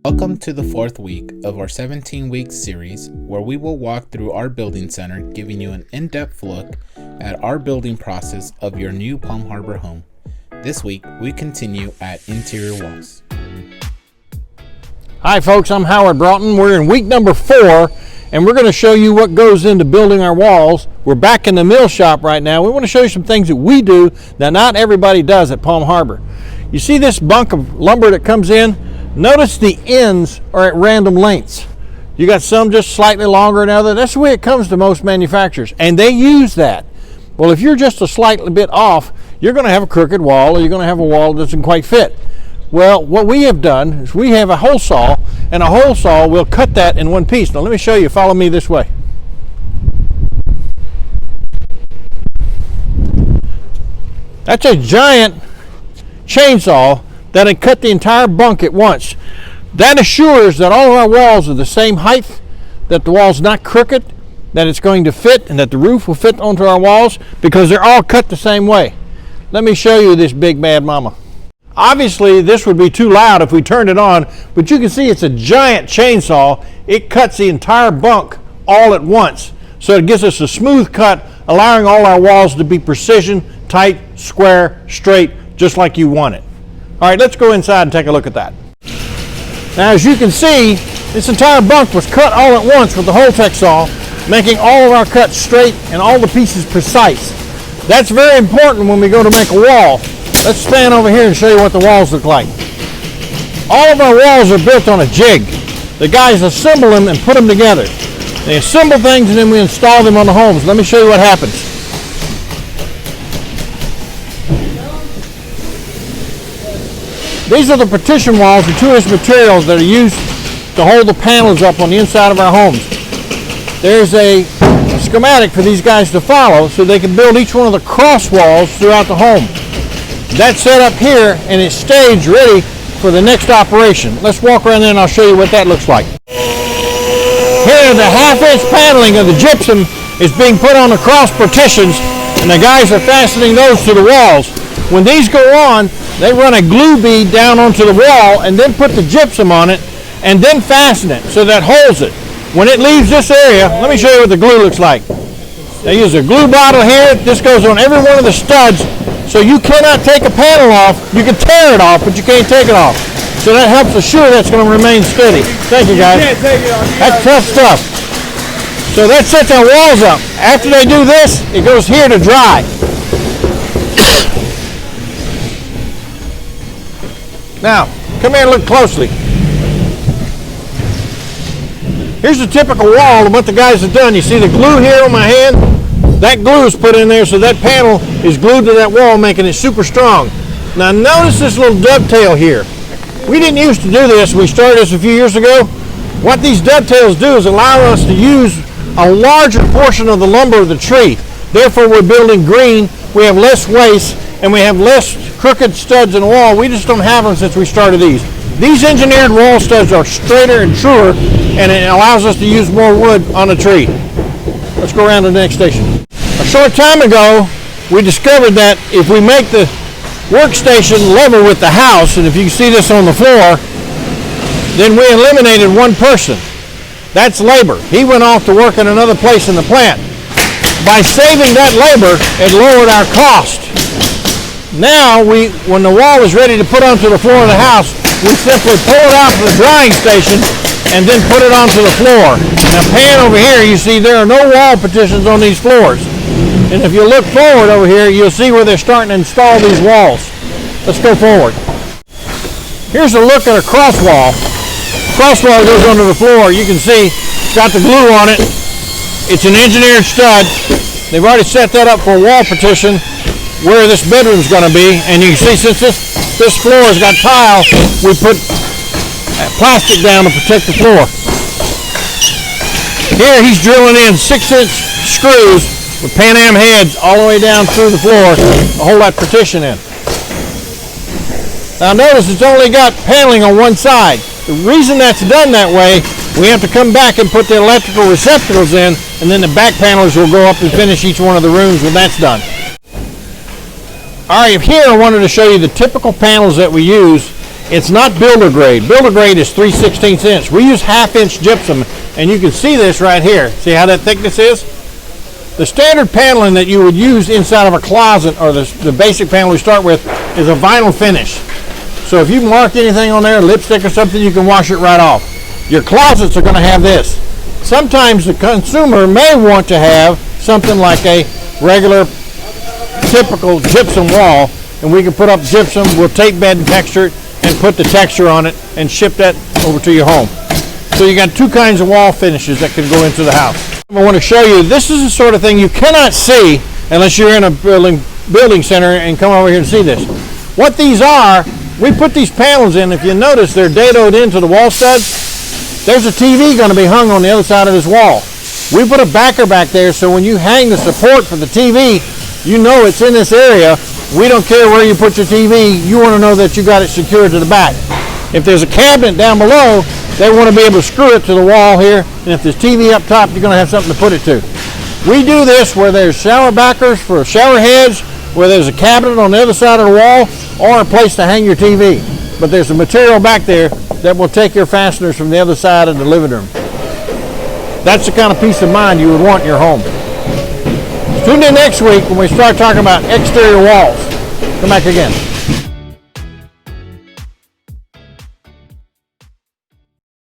Welcome to the fourth week of our 17-week series where we will walk through our building center, giving you an in-depth look at our building process of your new Palm Harbor home. This week, we continue at interior walls. Hi folks, I'm Howard Broughton. We're in week number 4 and we're going to show you what goes into building our walls. We're back in the mill shop right now. We want to show you some things that we do that not everybody does at Palm Harbor. You see this bunk of lumber that comes in? Notice the ends are at random lengths. You got some just slightly longer than others. That's the way it comes to most manufacturers, and they use that. Well, if you're just a slightly bit off, you're going to have a crooked wall, or you're going to have a wall that doesn't quite fit. Well, what we have done is we have a hole saw, and a hole saw will cut that in one piece. Now let me show you. Follow me this way. That's a giant chainsaw that'll cut the entire bunk at once. That assures that all of our walls are the same height, that the wall's not crooked, that it's going to fit, and that the roof will fit onto our walls because they're all cut the same way. Let me show you this big bad mama. Obviously this would be too loud if we turned it on, but you can see it's a giant chainsaw. It cuts the entire bunk all at once. So it gives us a smooth cut, allowing all our walls to be precision, tight, square, straight, just like you want it. All right, let's go inside and take a look at that. Now, as you can see, this entire bunk was cut all at once with the Holtec saw, making all of our cuts straight and all the pieces precise. That's very important when we go to make a wall. Let's stand over here and show you what the walls look like. All of our walls are built on a jig. The guys assemble them and put them together. They assemble things and then we install them on the homes. Let me show you what happens. These are the partition walls, the 2-inch materials that are used to hold the panels up on the inside of our homes. There's a schematic for these guys to follow so they can build each one of the cross walls throughout the home. That's set up here and it's staged ready for the next operation. Let's walk around there and I'll show you what that looks like. Here the 1/2-inch paneling of the gypsum is being put on the cross partitions and the guys are fastening those to the walls. When these go on, they run a glue bead down onto the wall and then put the gypsum on it and then fasten it so that holds it. When it leaves this area, let me show you what the glue looks like. They use a glue bottle here. This goes on every one of the studs, so you cannot take a panel off. You can tear it off, but you can't take it off. So that helps assure that's going to remain steady. Thank you, guys. That's tough stuff. So that sets our walls up. After they do this, it goes here to dry. Now, come here and look closely. Here's a typical wall of what the guys have done. You see the glue here on my hand? That glue is put in there so that panel is glued to that wall, making it super strong. Now notice this little dovetail here. We didn't used to do this. We started this a few years ago. What these dovetails do is allow us to use a larger portion of the lumber of the tree. Therefore, we're building green. We have less waste and we have less crooked studs in the wall. We just don't have them since we started these. These engineered wall studs are straighter and truer, and it allows us to use more wood on a tree. Let's go around to the next station. A short time ago, we discovered that if we make the workstation level with the house, and if you see this on the floor, then we eliminated one person. That's labor. He went off to work in another place in the plant. By saving that labor, it lowered our cost. Now, when the wall is ready to put onto the floor of the house, we simply pull it out from the drying station and then put it onto the floor. Now pan over here, you see there are no wall partitions on these floors. And if you look forward over here, you'll see where they're starting to install these walls. Let's go forward. Here's a look at a cross wall. Cross wall goes under the floor. You can see it's got the glue on it. It's an engineered stud. They've already set that up for a wall partition where this bedroom's going to be, and you can see since this floor has got tile, we put plastic down to protect the floor. Here he's drilling in 6-inch screws with Pan Am heads all the way down through the floor to hold that partition in. Now notice it's only got paneling on one side. The reason that's done that way, we have to come back and put the electrical receptacles in, and then the back panels will go up and finish each one of the rooms when that's done. All right, here I wanted to show you the typical panels that we use It's not builder grade. Builder grade is 3/16 inch. We use 1/2 inch gypsum, and you can see this right here. See how that thickness is? The standard paneling that you would use inside of a closet, or the basic panel we start with, is a vinyl finish. So if you mark anything on there, lipstick or something, you can wash it right off. Your closets are going to have this. Sometimes the consumer may want to have something like a regular, typical gypsum wall, and we can put up gypsum, we'll tape bed and texture it, and put the texture on it and ship that over to your home. So you got two kinds of wall finishes that can go into the house. I want to show you, this is the sort of thing you cannot see unless you're in a building center and come over here and see this. What these are, we put these panels in. If you notice, they're dadoed into the wall studs. There's a TV going to be hung on the other side of this wall. We put a backer back there, so when you hang the support for the TV, you know it's in this area. We don't care where you put your TV. You want to know that you got it secured to the back. If there's a cabinet down below, they want to be able to screw it to the wall here, and if there's TV up top, you're going to have something to put it to. We do this where there's shower backers for shower heads, where there's a cabinet on the other side of the wall, or a place to hang your TV. But there's a material back there that will take your fasteners from the other side of the living room. That's the kind of peace of mind you would want in your home. Tune in next week when we start talking about exterior walls. Come back again.